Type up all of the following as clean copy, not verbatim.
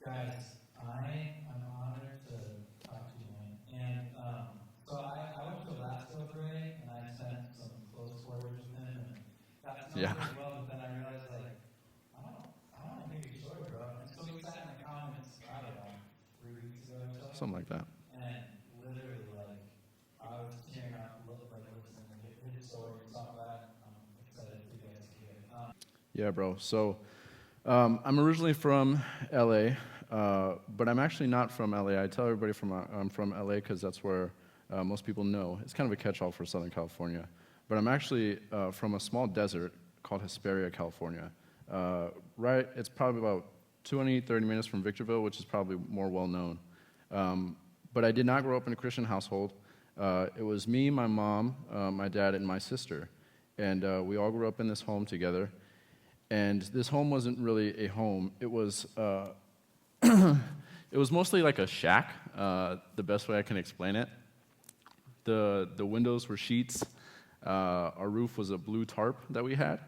Guys, I'm honored to talk to you, man. And so I went to Alaska for a, and I spent some close quarters with him, and got to know him Yeah. pretty well. But then I realized, like, I want to hear your story, bro. And so we sat in the comments, I don't know, 3 weeks ago or so. Something like that. And literally, like, I was tearing up, like, listening to his story and stuff like that. I'm excited for you guys to hear it. Yeah, bro. So I'm originally from LA, but I'm actually not from LA. I tell everybody I'm from LA because that's where most people know. It's kind of a catch-all for Southern California. But I'm actually from a small desert called Hesperia, California. It's probably about 20, 30 minutes from Victorville, which is probably more well-known. But I did not grow up in a Christian household. It was me, my mom, my dad, and my sister. And we all grew up in this home together. And this home wasn't really a home. It was it was mostly like a shack, the best way I can explain it. The windows were sheets. Our roof was a blue tarp that we had.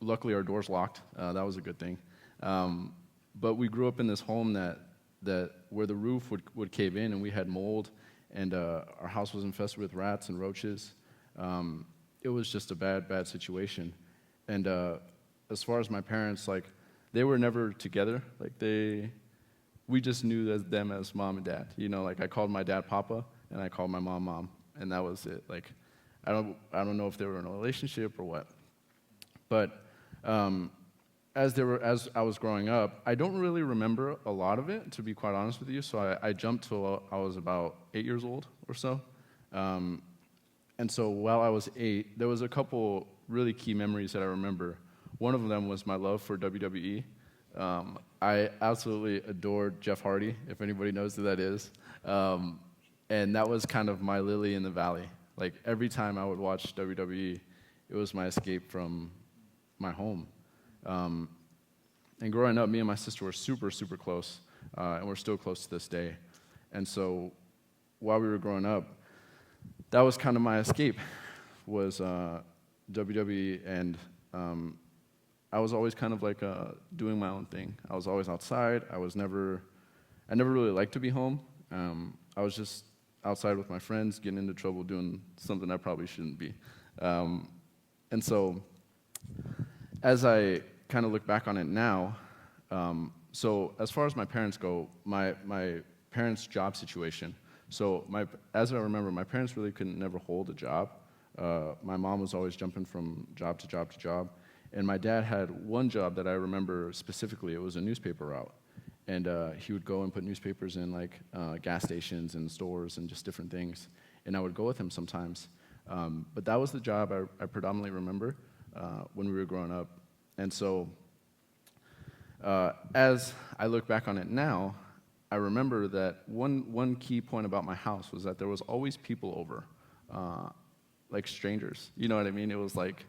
Luckily, our doors locked. That was a good thing. But we grew up in this home that where the roof would cave in, and we had mold, and our house was infested with rats and roaches. It was just a bad situation. And as far as my parents, like, they were never together. Like, we just knew them as mom and dad. You know, like, I called my dad Papa, and I called my mom Mom, and that was it. Like, I don't know if they were in a relationship or what. But as I was growing up, I don't really remember a lot of it, to be quite honest with you. So I jumped till I was about 8 years old or so. And so while I was 8, there was a couple really key memories that I remember. One of them was my love for WWE. I absolutely adored Jeff Hardy, if anybody knows who that is. And that was kind of my lily in the valley. Like, every time I would watch WWE, it was my escape from my home. And growing up, me and my sister were super, super close, and we're still close to this day. And so while we were growing up, that was kind of my escape, was WWE, and I was always kind of like doing my own thing. I was always outside. I never really liked to be home. I was just outside with my friends, getting into trouble, doing something I probably shouldn't be. And so as I kind of look back on it now, so as far as my parents go, my parents' job situation. So as I remember, my parents really couldn't never hold a job. My mom was always jumping from job to job to job. And my dad had one job that I remember specifically. It was a newspaper route. And he would go and put newspapers in, like, gas stations and stores and just different things. And I would go with him sometimes. But that was the job I predominantly remember when we were growing up. And so as I look back on it now, I remember that one key point about my house was that there was always people over, like strangers. You know what I mean? It was like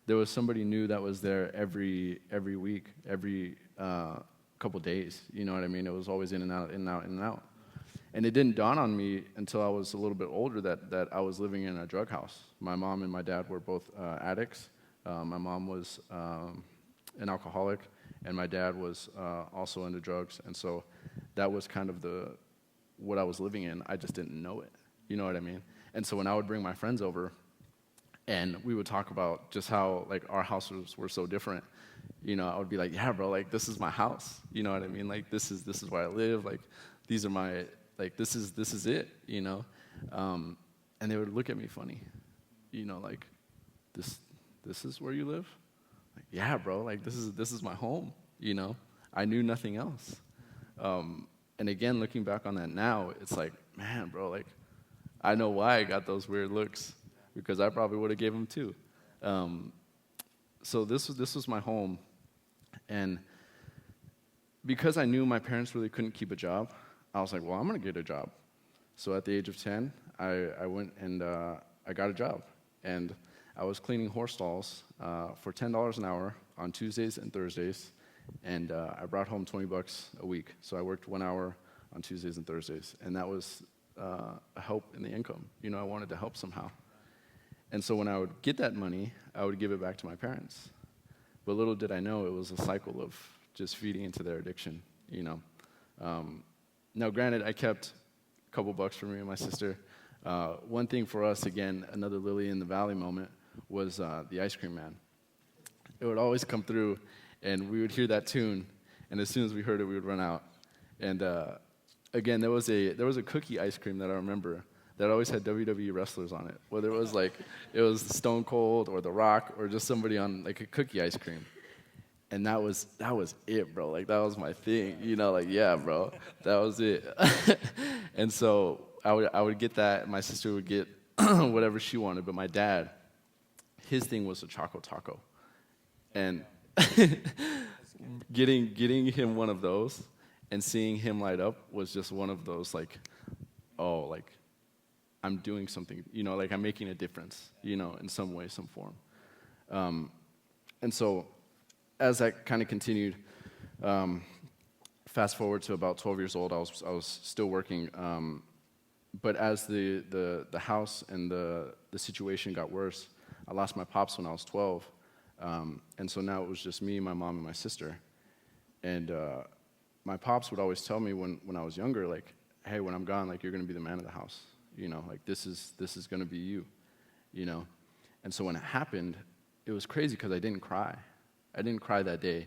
there was somebody new that was there every week, every couple days. You know what I mean? It was always in and out, in and out, in and out. And it didn't dawn on me until I was a little bit older that I was living in a drug house. My mom and my dad were both addicts. My mom was an alcoholic, and my dad was also into drugs. And so that was kind of what I was living in. I just didn't know it. You know what I mean? And so when I would bring my friends over, and we would talk about just how, like, our houses were so different, you know, I would be like, yeah, bro, like, this is my house. You know what I mean? Like, this is where I live. Like, these are my, like, this is it, you know? And they would look at me funny, you know, like, this is where you live? Like, yeah, bro, like, this is my home, you know? I knew nothing else. And again, looking back on that now, it's like, man, bro, like, I know why I got those weird looks, because I probably would have gave them too. So this was my home, and because I knew my parents really couldn't keep a job, I was like, well, I'm gonna get a job. So at the age of 10, I went and I got a job, and I was cleaning horse stalls for $10 an hour on Tuesdays and Thursdays, and I brought home $20 a week. So I worked 1 hour on Tuesdays and Thursdays, and that was a help in the income. You know, I wanted to help somehow. And so when I would get that money, I would give it back to my parents. But little did I know it was a cycle of just feeding into their addiction, you know. Now, granted, I kept a couple bucks for me and my sister. One thing for us, again, another Lily in the Valley moment, was the ice cream man. It would always come through, and we would hear that tune, and as soon as we heard it, we would run out. And again, there was a cookie ice cream that I remember that always had WWE wrestlers on it, whether it was like it was Stone Cold or The Rock or just somebody on like a cookie ice cream. And that was it, bro. Like that was my thing, you know. Like yeah, bro, that was it. And so I would get that. And my sister would get whatever she wanted, but my dad, his thing was a Choco Taco, and getting him one of those and seeing him light up was just one of those like, oh, like I'm doing something, you know, like I'm making a difference, you know, in some way, some form. And so as that kind of continued, fast forward to about 12 years old, I was still working. But as the house and the situation got worse, I lost my pops when I was 12. And so now it was just me, my mom, and my sister. And my pops would always tell me when I was younger, like, hey, when I'm gone, like, you're going to be the man of the house. You know, like, this is going to be you, you know. And so when it happened, it was crazy because I didn't cry. I didn't cry that day.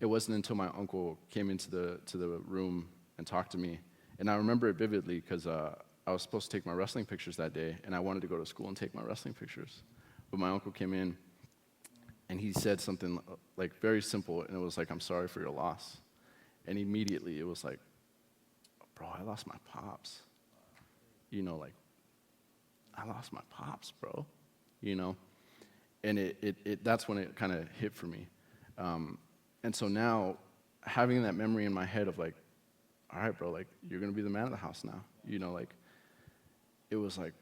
It wasn't until my uncle came into the room and talked to me. And I remember it vividly because I was supposed to take my wrestling pictures that day, and I wanted to go to school and take my wrestling pictures. But my uncle came in, and he said something like very simple, and it was like, I'm sorry for your loss. And immediately it was like, bro, I lost my pops. You know, like, I lost my pops, bro. You know? And that's when it kind of hit for me. And so now, having that memory in my head of like, all right, bro, like, you're going to be the man of the house now. You know, like, it was like,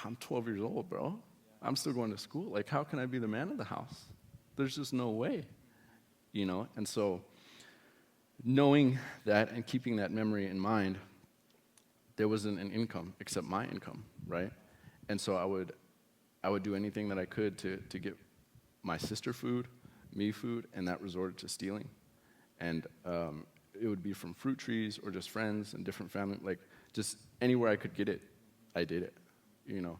I'm 12 years old, bro. I'm still going to school. Like, how can I be the man of the house? There's just no way, you know? And so knowing that and keeping that memory in mind, there wasn't an income except my income, right? And so I would do anything that I could to get my sister food, me food, and that resorted to stealing. And it would be from fruit trees or just friends and different family, like just anywhere I could get it, I did it, you know.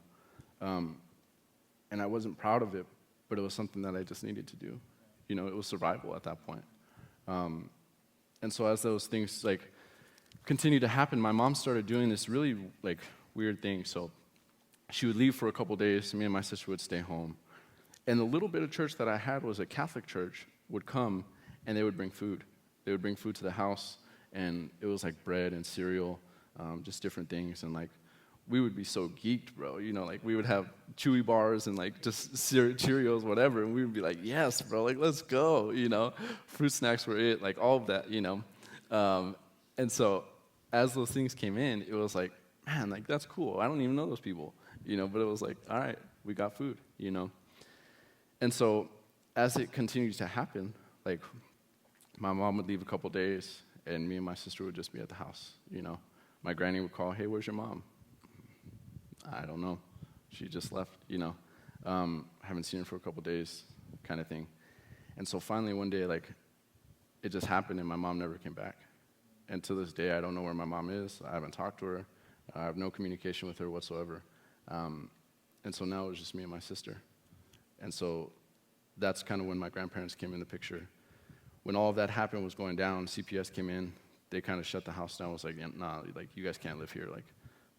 And I wasn't proud of it, but it was something that I just needed to do. You know, it was survival at that point. And so as those things like continued to happen, my mom started doing this really like weird thing. So she would leave for a couple days, me and my sister would stay home. And the little bit of church that I had was a Catholic church would come and they would bring food. They would bring food to the house, and it was like bread and cereal, just different things. And like, we would be so geeked, bro. You know, like we would have Chewy bars and like just Cheerios, whatever. And we would be like, yes, bro, like let's go, you know. Fruit snacks were it, like all of that, you know. And so as those things came in, it was like, man, like that's cool. I don't even know those people, you know. But it was like, all right, we got food, you know. And so as it continued to happen, like my mom would leave a couple days, and me and my sister would just be at the house, you know. My granny would call, hey, where's your mom? I don't know. She just left, you know. Haven't seen her for a couple days, kind of thing. And so finally one day, like, it just happened, and my mom never came back. And to this day, I don't know where my mom is. I haven't talked to her. I have no communication with her whatsoever. And so now it was just me and my sister. And so that's kind of when my grandparents came in the picture. When all of that happened, was going down, CPS came in. They kind of shut the house down. It was like, yeah, nah, like, you guys can't live here. Like,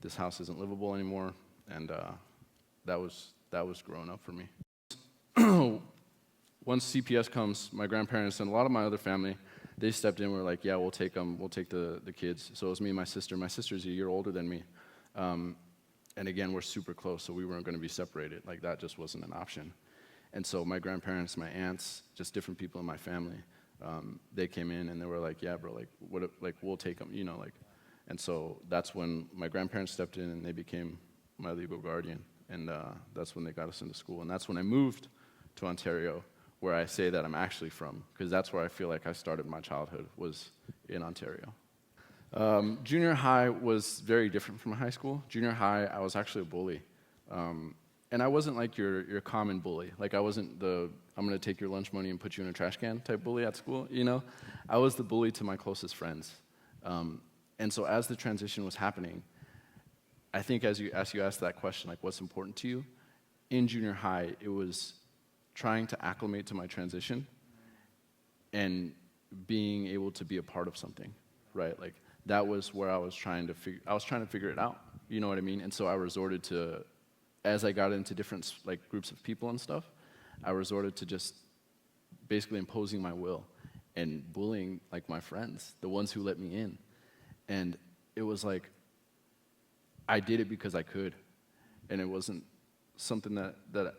this house isn't livable anymore. And that was growing up for me. Once CPS comes, my grandparents and a lot of my other family, they stepped in. We're like, yeah, we'll take them. We'll take the kids. So it was me and my sister. My sister's a year older than me. And again, we're super close, so we weren't going to be separated. Like, that just wasn't an option. And so my grandparents, my aunts, just different people in my family, they came in and they were like, yeah, bro, like, what, like, we'll take them, you know, like. And so that's when my grandparents stepped in and they became my legal guardian. And that's when they got us into school. And that's when I moved to Ontario, where I say that I'm actually from, because that's where I feel like I started my childhood, was in Ontario. Junior high was very different from high school. Junior high, I was actually a bully. And I wasn't like your common bully. Like, I wasn't the I'm going to take your lunch money and put you in a trash can type bully at school, you know? I was the bully to my closest friends. And so as the transition was happening, I think as you asked that question, like what's important to you, in junior high, it was trying to acclimate to my transition and being able to be a part of something, right? Like that was where I was trying to figure it out, you know what I mean? And so I resorted to, as I got into different like groups of people and stuff, I resorted to just basically imposing my will and bullying like my friends, the ones who let me in. And it was like, I did it because I could. And it wasn't something that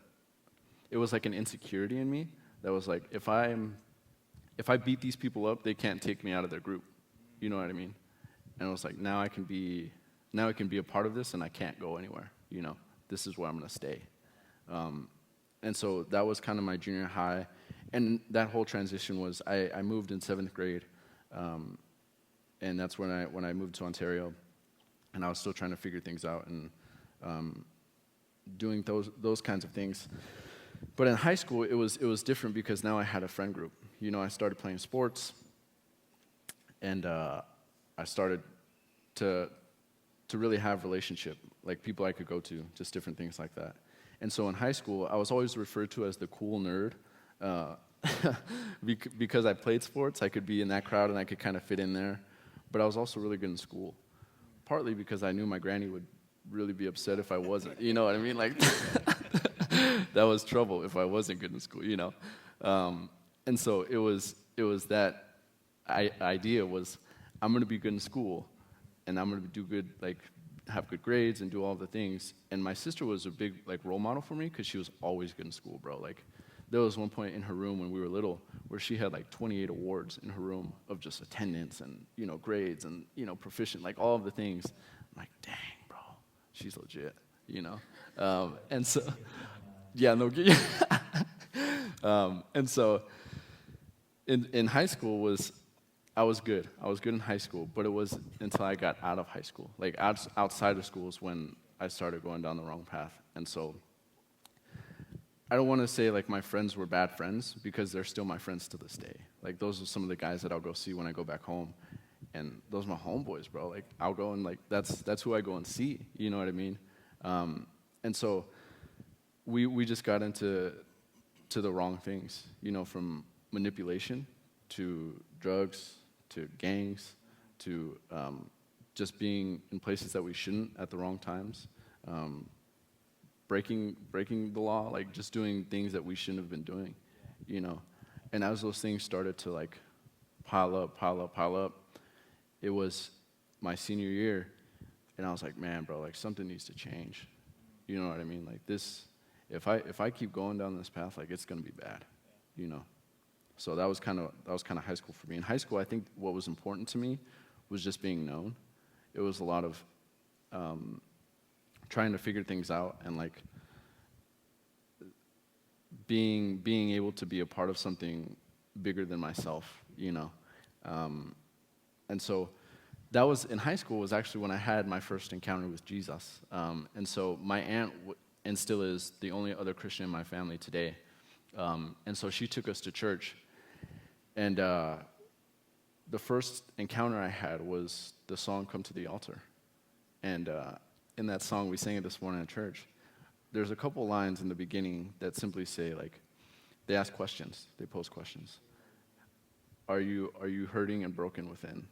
it was like an insecurity in me that was like, if I beat these people up, they can't take me out of their group. You know what I mean? And it was like, now I can be a part of this and I can't go anywhere, you know? This is where I'm gonna stay. And so that was kind of my junior high. And that whole transition was, I moved in 7th grade, and that's when I moved to Ontario, and I was still trying to figure things out and doing those kinds of things. But in high school, it was different because now I had a friend group. You know, I started playing sports, and I started to really have relationship, like people I could go to, just different things like that. And so in high school, I was always referred to as the cool nerd. Because I played sports, I could be in that crowd and I could kind of fit in there. But I was also really good in school, partly because I knew my granny would really be upset if I wasn't. You know what I mean? Like, that was trouble if I wasn't good in school, you know? And so it was that idea was, I'm going to be good in school, and I'm going to do good, like, have good grades and do all the things. And my sister was a big, like, role model for me because she was always good in school, bro. Like, there was one point in her room when we were little where she had, like, 28 awards in her room of just attendance and, you know, grades and, you know, proficient, like, all of the things. I'm like, dang, bro, she's legit, you know? And so, yeah, no, and so in high school I was good. I was good in high school, but it was until I got out of high school. Like, outside of school is when I started going down the wrong path. And so I don't want to say, like, my friends were bad friends, because they're still my friends to this day. Like, those are some of the guys that I'll go see when I go back home. And those are my homeboys, bro. Like, I'll go and, like, that's who I go and see. You know what I mean? And so we just got into the wrong things, you know, from manipulation to drugs to gangs to just being in places that we shouldn't at the wrong times, breaking the law, like just doing things that we shouldn't have been doing, you know. And as those things started to, like, pile up, it was my senior year, and I was like, man, bro, like, something needs to change. You know what I mean? Like, this, if I keep going down this path, like, it's gonna be bad, you know. So that was kind of high school for me. In high school, I think what was important to me was just being known. It was a lot of trying to figure things out and, like, being able to be a part of something bigger than myself, you know. And so that was, in high school, was actually when I had my first encounter with Jesus. And so my aunt, and still is, the only other Christian in my family today. And so she took us to church. And the first encounter I had was the song "Come to the Altar." And in that song, we sang it this morning at church. There's a couple lines in the beginning that simply say, like, they ask questions, they pose questions. Are you hurting and broken within?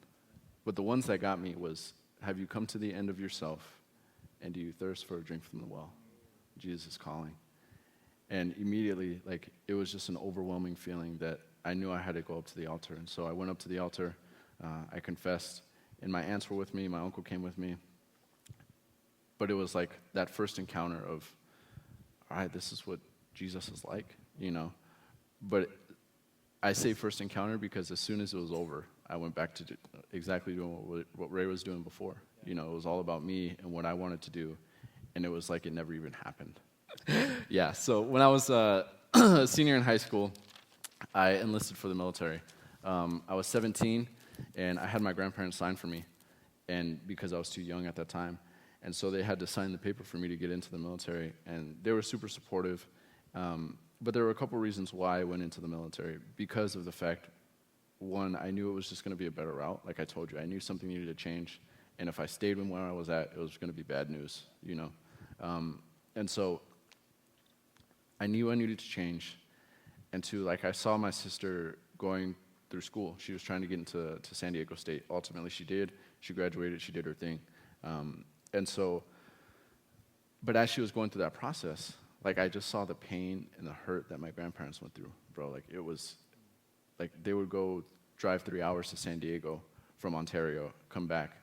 But the ones that got me was, have you come to the end of yourself, and do you thirst for a drink from the well? Jesus is calling. And immediately, like, it was just an overwhelming feeling that I knew I had to go up to the altar. And so I went up to the altar, I confessed, and my aunts were with me, my uncle came with me. But it was like that first encounter of, all right, this is what Jesus is like, you know. But I say first encounter because as soon as it was over, I went back to exactly doing what Ray was doing before. You know, it was all about me and what I wanted to do, and it was like it never even happened. Yeah, so when I was a senior in high school, I enlisted for the military. I was 17, and I had my grandparents sign for me, and because I was too young at that time. And so they had to sign the paper for me to get into the military, and they were super supportive. but there were a couple reasons why I went into the military. Because of the fact, one, I knew it was just going to be a better route. Like I told you, I knew something needed to change. And if I stayed where I was at, it was going to be bad news, you know. And so I knew I needed to change. And two, like I saw my sister going through school. She was trying to get into San Diego State. Ultimately, she did. She graduated. She did her thing. And so, but as she was going through that process, like I just saw the pain and the hurt that my grandparents went through, bro. Like it was, like they would go drive 3 hours to San Diego from Ontario, come back,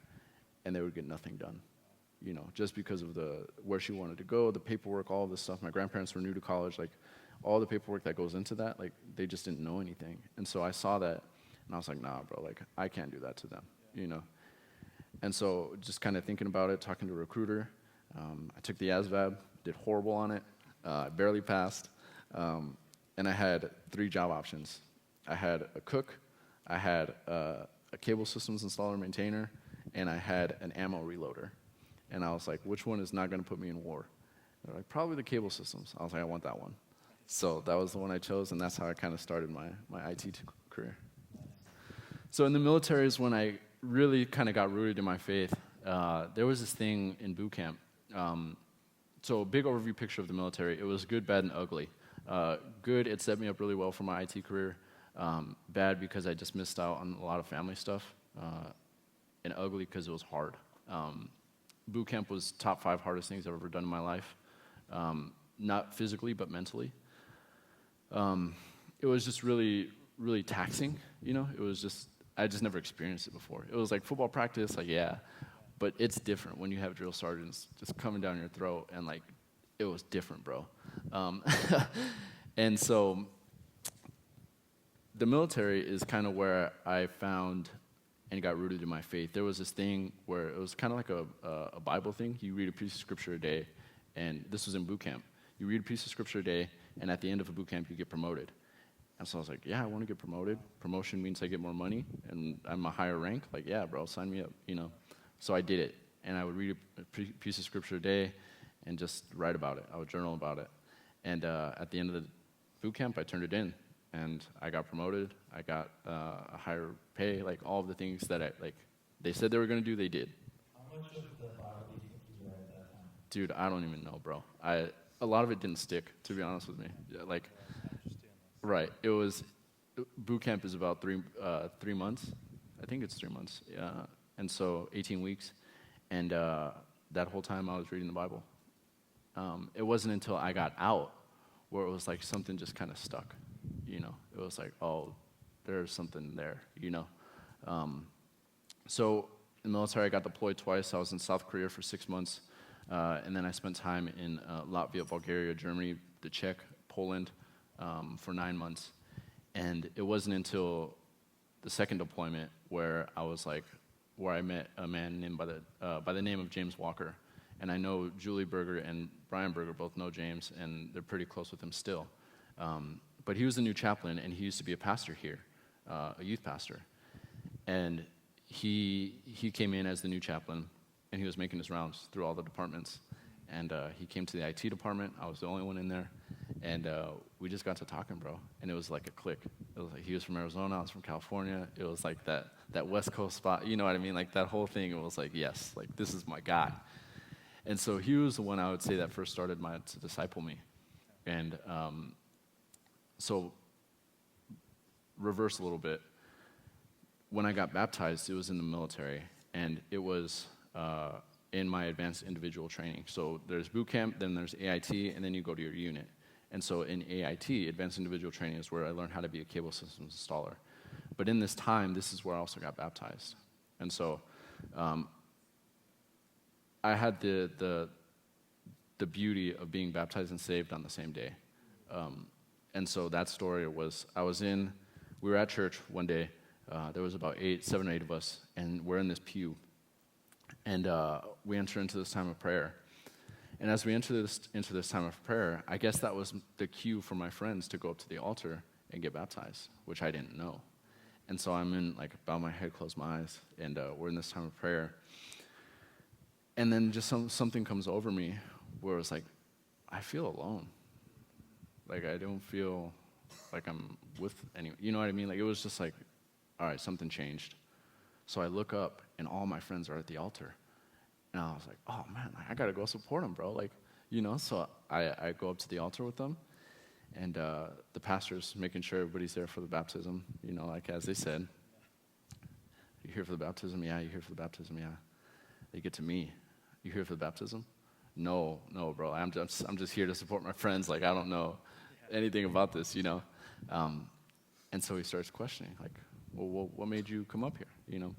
and they would get nothing done, you know, just because of where she wanted to go, the paperwork, all of this stuff. My grandparents were new to college, like all the paperwork that goes into that, like they just didn't know anything. And so I saw that, and I was like, nah, bro, like I can't do that to them, you know. And so just kind of thinking about it, talking to a recruiter, I took the ASVAB, did horrible on it, barely passed, and I had 3 job options. I had a cook, I had a cable systems installer maintainer, and I had an ammo reloader. And I was like, which one is not going to put me in war? They're like, probably the cable systems. I was like, I want that one. So that was the one I chose, and that's how I kind of started my IT career. So in the military is when I really kind of got rooted in my faith. There was this thing in boot camp. So a big overview picture of the military. It was good, bad, and ugly. Good, it set me up really well for my IT career. Bad because I just missed out on a lot of family stuff. And ugly because it was hard. Boot camp was top 5 hardest things I've ever done in my life. Not physically, but mentally. It was just really, really taxing, you know? It was just, I just never experienced it before. It was like football practice, like, yeah, but it's different when you have drill sergeants just coming down your throat, and like, it was different, bro. And so, the military is kind of where I found and got rooted in my faith. There was this thing where it was kind of like a Bible thing. You read a piece of scripture a day, and this was in boot camp. You read a piece of scripture a day, and at the end of a boot camp, you get promoted. And so I was like, yeah, I want to get promoted. Promotion means I get more money, and I'm a higher rank. Like, yeah, bro, sign me up, you know. So I did it, and I would read a piece of scripture a day and just write about it. I would journal about it. And at the end of the boot camp, I turned it in, and I got promoted. I got a higher pay, like all of the things that they said they were going to do, they did. How much of the Bible do you think you read at that time? Dude, I don't even know, bro. A lot of it didn't stick, to be honest with me. Like, right. It was, boot camp is about 3 months. I think it's 3 months. And so 18 weeks. And that whole time I was reading the Bible. It wasn't until I got out where it was like something just kind of stuck, you know. It was like, oh, there's something there, you know. So in the military, I got deployed twice. I was in South Korea for 6 months. And then I spent time in Latvia, Bulgaria, Germany, the Czech, Poland for 9 months. And it wasn't until the second deployment where I met a man named by the name of James Walker. And I know Julie Berger and Brian Berger both know James, and they're pretty close with him still. But he was the new chaplain, and he used to be a pastor here, a youth pastor. And he came in as the new chaplain, and he was making his rounds through all the departments. And he came to the IT department. I was the only one in there. And we just got to talking, bro. And it was like a click. It was like he was from Arizona, I was from California. It was like that West Coast spot, you know what I mean? Like that whole thing, it was like, yes, like this is my guy. And so he was the one I would say that first started to disciple me. And so reverse a little bit. When I got baptized, it was in the military, and it was in my advanced individual training. So there's boot camp, then there's AIT, and then you go to your unit. And so in AIT, advanced individual training, is where I learned how to be a cable systems installer. But in this time, this is where I also got baptized. And so I had the beauty of being baptized and saved on the same day. And so that story was, we were at church one day. There was about 7 or 8 of us, and we're in this pew. And we enter into this time of prayer. And as we enter into this time of prayer, I guess that was the cue for my friends to go up to the altar and get baptized, which I didn't know. And so I'm in, like, bow my head, close my eyes, and we're in this time of prayer. And then just something comes over me where it's like, I feel alone. Like, I don't feel like I'm with anyone. You know what I mean? Like, it was just like, all right, something changed. So I look up, and all my friends are at the altar. And I was like, oh, man, I got to go support them, bro. Like, so I go up to the altar with them. And the pastor's making sure everybody's there for the baptism, like as they said. You here for the baptism? Yeah. You here for the baptism? Yeah. They get to me. You here for the baptism? No, bro. I'm just here to support my friends. Like, I don't know anything about this, And so he starts questioning, like, well, what made you come up here,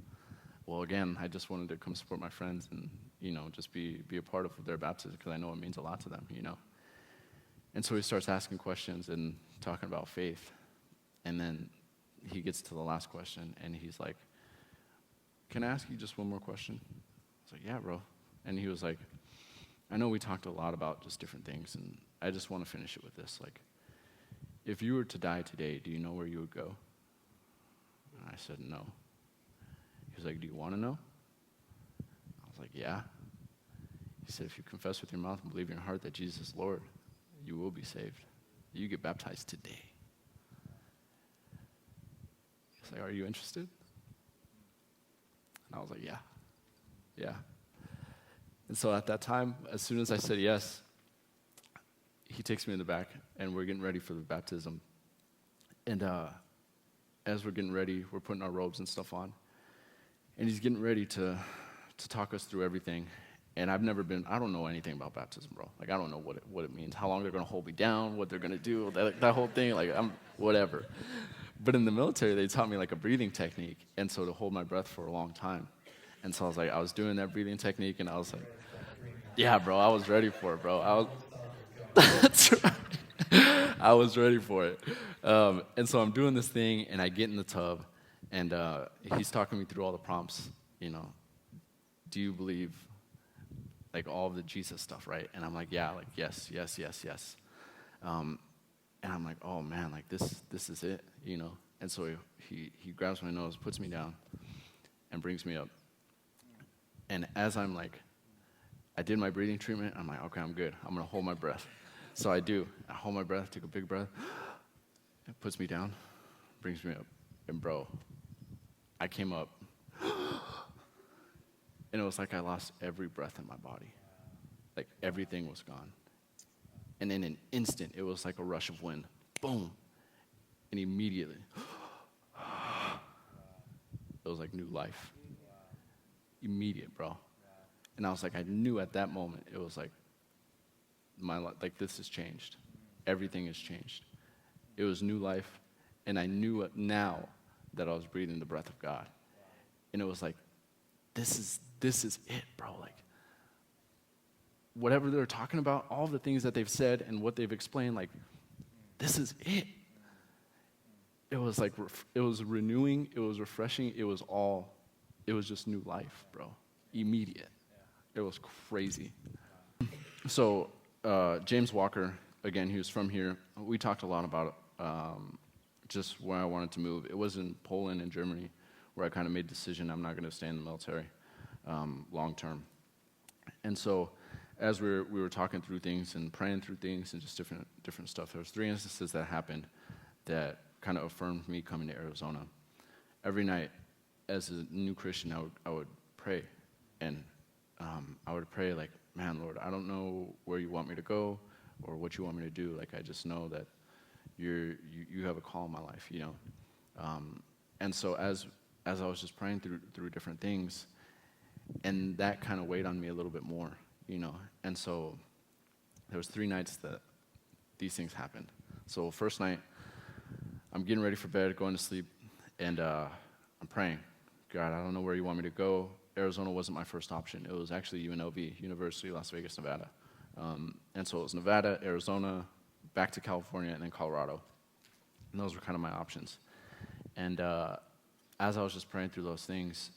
Well, again, I just wanted to come support my friends and, just be a part of their baptism because I know it means a lot to them, And so he starts asking questions and talking about faith. And then he gets to the last question, and he's like, can I ask you just one more question? I was like, yeah, bro. And he was like, I know we talked a lot about just different things, and I just want to finish it with this. Like, if you were to die today, do you know where you would go? And I said, no. He was like, do you want to know? I was like, yeah. He said, if you confess with your mouth and believe in your heart that Jesus is Lord, you will be saved. You get baptized today. He's like, are you interested? And I was like, yeah. And so at that time, as soon as I said yes, he takes me in the back, and we're getting ready for the baptism. And as we're getting ready, we're putting our robes and stuff on. And he's getting ready to talk us through everything. And I don't know anything about baptism, bro. Like, I don't know what it means, how long they're going to hold me down, what they're going to do, that whole thing. Like, I'm whatever. But in the military, they taught me, like, a breathing technique, and so to hold my breath for a long time. And so I was doing that breathing technique, and I was like, yeah, bro, I was ready for it, bro. That's right. I was ready for it. And so I'm doing this thing, and I get in the tub, and he's talking me through all the prompts, do you believe, like, all of the Jesus stuff, right? And I'm like, yeah, like, yes. And I'm like, oh, man, like, this is it, And so he grabs my nose, puts me down, and brings me up. And as I'm like, I did my breathing treatment, I'm like, okay, I'm good. I'm going to hold my breath. So I do. I hold my breath, take a big breath. It puts me down, brings me up. And, bro, I came up, and it was like I lost every breath in my body. Like, everything was gone. And in an instant, it was like a rush of wind. Boom. And immediately, it was like new life. Immediate, bro. And I was like, I knew at that moment, it was like, my life, like, this has changed. Everything has changed. It was new life, and I knew it now that I was breathing the breath of God. And it was like, this is it, bro. Like, whatever they're talking about, all the things that they've said and what they've explained, like, this is it. It was like, it was renewing, it was refreshing, it was just new life, bro. Immediate. It was crazy. So, James Walker, again, he was from here. We talked a lot about just where I wanted to move. It was in Poland and Germany where I kind of made the decision I'm not going to stay in the military long term. And so, as we were talking through things and praying through things and just different stuff, there was 3 instances that happened that kind of affirmed me coming to Arizona. Every night, as a new Christian, I would pray, and I would pray like, man, Lord, I don't know where you want me to go or what you want me to do. Like, I just know that you have a call in my life, And so as I was just praying through different things, and that kind of weighed on me a little bit more, And so there was 3 nights that these things happened. So first night, I'm getting ready for bed, going to sleep, and I'm praying, God, I don't know where you want me to go. Arizona wasn't my first option. It was actually UNLV, University of Las Vegas, Nevada. And so it was Nevada, Arizona, back to California, and then Colorado. And those were kind of my options. And as I was just praying through those things,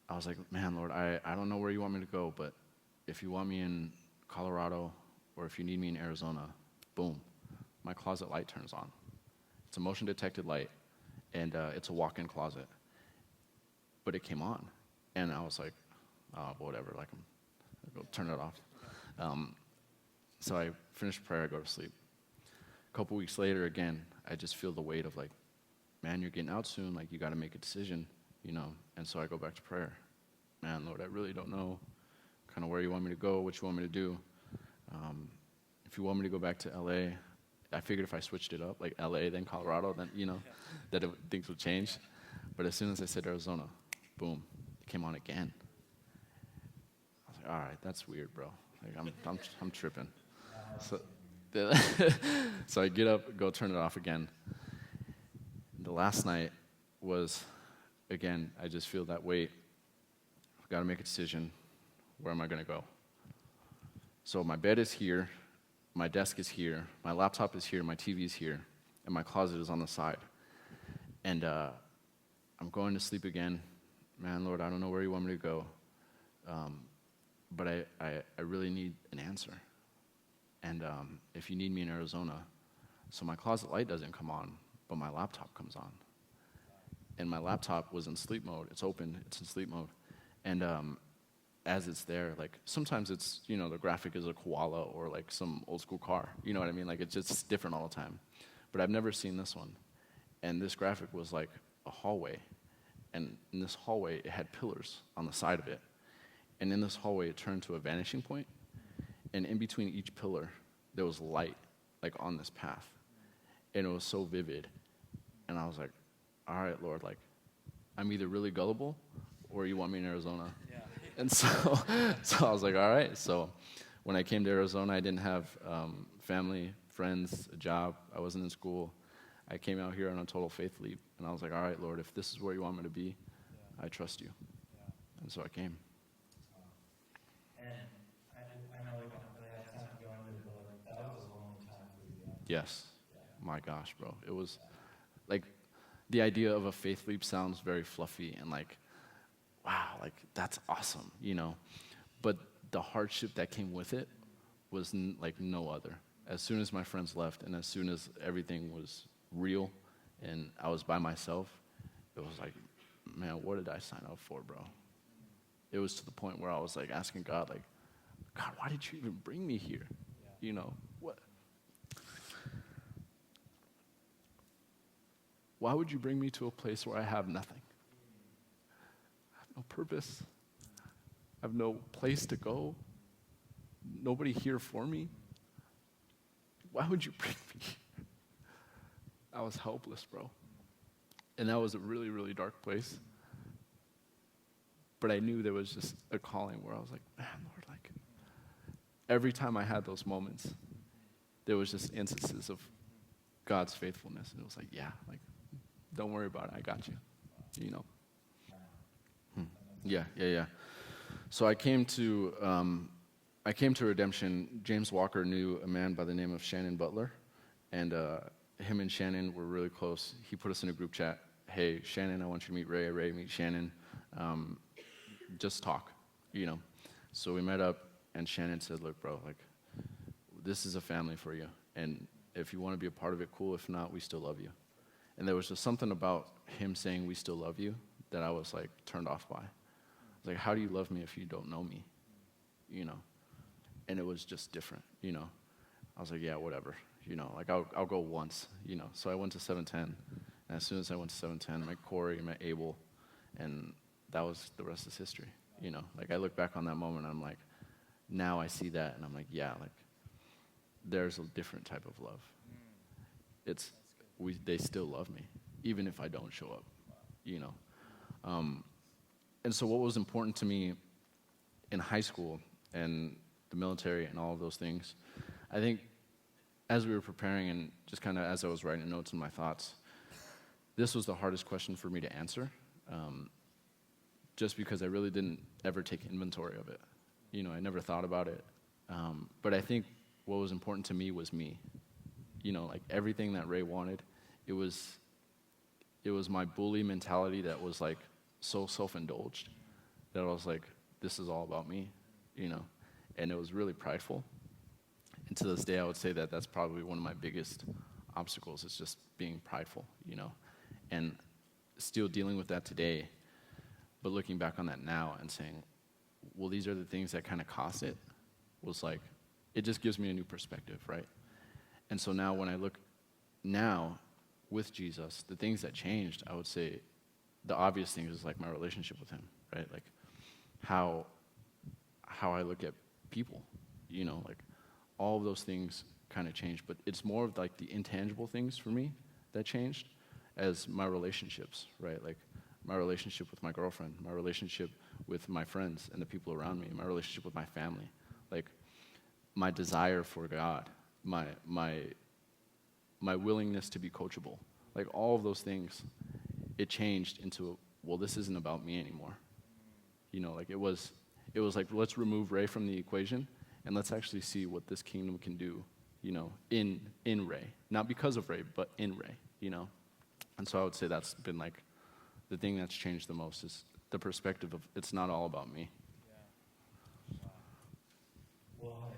I was like, man, Lord, I don't know where you want me to go, but if you want me in Colorado or if you need me in Arizona, boom, my closet light turns on. It's a motion-detected light, and it's a walk-in closet. But it came on, and I was like, oh, whatever, like, I'll go turn it off. So I finish prayer, I go to sleep. couple weeks later, again, I just feel the weight of like, man, you're getting out soon. Like, you got to make a decision, you know. And so I go back to prayer. Man, Lord, I really don't know kind of where you want me to go, what you want me to do. If you want me to go back to LA, I figured if I switched it up, like LA, then Colorado, then, you know, things would change. But as soon as I said Arizona, boom, it came on again. I was like, all right, that's weird, bro. Like, I'm tripping. So, so I get up, go turn it off again. The last night was, again, I just feel that weight. I've got to make a decision. Where am I going to go? So my bed is here, my desk is here, my laptop is here, my TV is here, and my closet is on the side. And I'm going to sleep again. Man, Lord, I don't know where you want me to go, but I really need an answer. And if you need me in Arizona, so my closet light doesn't come on, but my laptop comes on. And my laptop was in sleep mode. It's open, it's in sleep mode. And as it's there, like, sometimes it's, you know, the graphic is a koala or like some old school car. You know what I mean? Like, it's just different all the time. But I've never seen this one. And this graphic was like a hallway. And in this hallway, it had pillars on the side of it. And in this hallway, it turned to a vanishing point. And in between each pillar, there was light, like, on this path. And it was so vivid. And I was like, all right, Lord, like, I'm either really gullible or you want me in Arizona. Yeah. And so I was like, all right. So when I came to Arizona, I didn't have family, friends, a job. I wasn't in school. I came out here on a total faith leap. And I was like, all right, Lord, if this is where you want me to be, I trust you. Yeah. And so I came. And I know we don't really have time to go into it, but like, that was a long time for you. Yes. Yeah. My gosh, bro. It was like, the idea of a faith leap sounds very fluffy and like, wow, like, that's awesome, you know. But the hardship that came with it was like no other. As soon as my friends left and as soon as everything was real and I was by myself, it was like, man, what did I sign up for, bro? It was to the point where I was like asking God, like, God, why did you even bring me here? Yeah. You know, what? Why would you bring me to a place where I have nothing? I have no purpose. I have no place to go. Nobody here for me. Why would you bring me here? I was helpless, bro. And that was a really, really dark place. But I knew there was just a calling where I was like, man, Lord, like, every time I had those moments, there was just instances of God's faithfulness. And it was like, yeah, like, don't worry about it. I got you. You know. Yeah. So I came to Redemption. James Walker knew a man by the name of Shannon Butler, and him and Shannon were really close. He put us in a group chat. Hey, Shannon, I want you to meet Ray. Ray, meet Shannon. Just talk, you know. So we met up, and Shannon said, look, bro, like, this is a family for you, and if you want to be a part of it, cool. If not, we still love you. And there was just something about him saying we still love you that I was like turned off by. I was like, how do you love me if you don't know me? You know? And it was just different, you know? I was like, yeah, whatever. You know, like I'll go once, you know? So I went to 710. And as soon as I went to 710, I met Corey, I met Abel, and that was the rest is history, you know? Like, I look back on that moment, and I'm like, now I see that, and I'm like, yeah, like, there's a different type of love. They still love me, even if I don't show up, you know? And so what was important to me in high school and the military and all of those things, I think as we were preparing and just kind of as I was writing notes and my thoughts, this was the hardest question for me to answer, just because I really didn't ever take inventory of it. You know, I never thought about it. But I think what was important to me was me. You know, like everything that Ray wanted, it was my bully mentality that was like so self-indulged that I was like, this is all about me, you know, and it was really prideful. And to this day, I would say that that's probably one of my biggest obstacles is just being prideful, you know, and still dealing with that today, but looking back on that now and saying, well, these are the things that kind of cost it, was like, it just gives me a new perspective, right? And so now when I look now with Jesus, the things that changed, I would say the obvious thing is like my relationship with him, right? Like how I look at people, like all of those things kind of changed. But it's more of like the intangible things for me that changed as my relationships, right? Like my relationship with my girlfriend, my relationship with my friends and the people around me, my relationship with my family, like my desire for God, my willingness to be coachable, like all of those things, it changed into, well, this isn't about me anymore. Like it was like, let's remove Ray from the equation and let's actually see what this kingdom can do, in Ray. Not because of Ray, but in Ray, And so I would say that's been like the thing that's changed the most is the perspective of it's not all about me. Yeah. Wow. Well,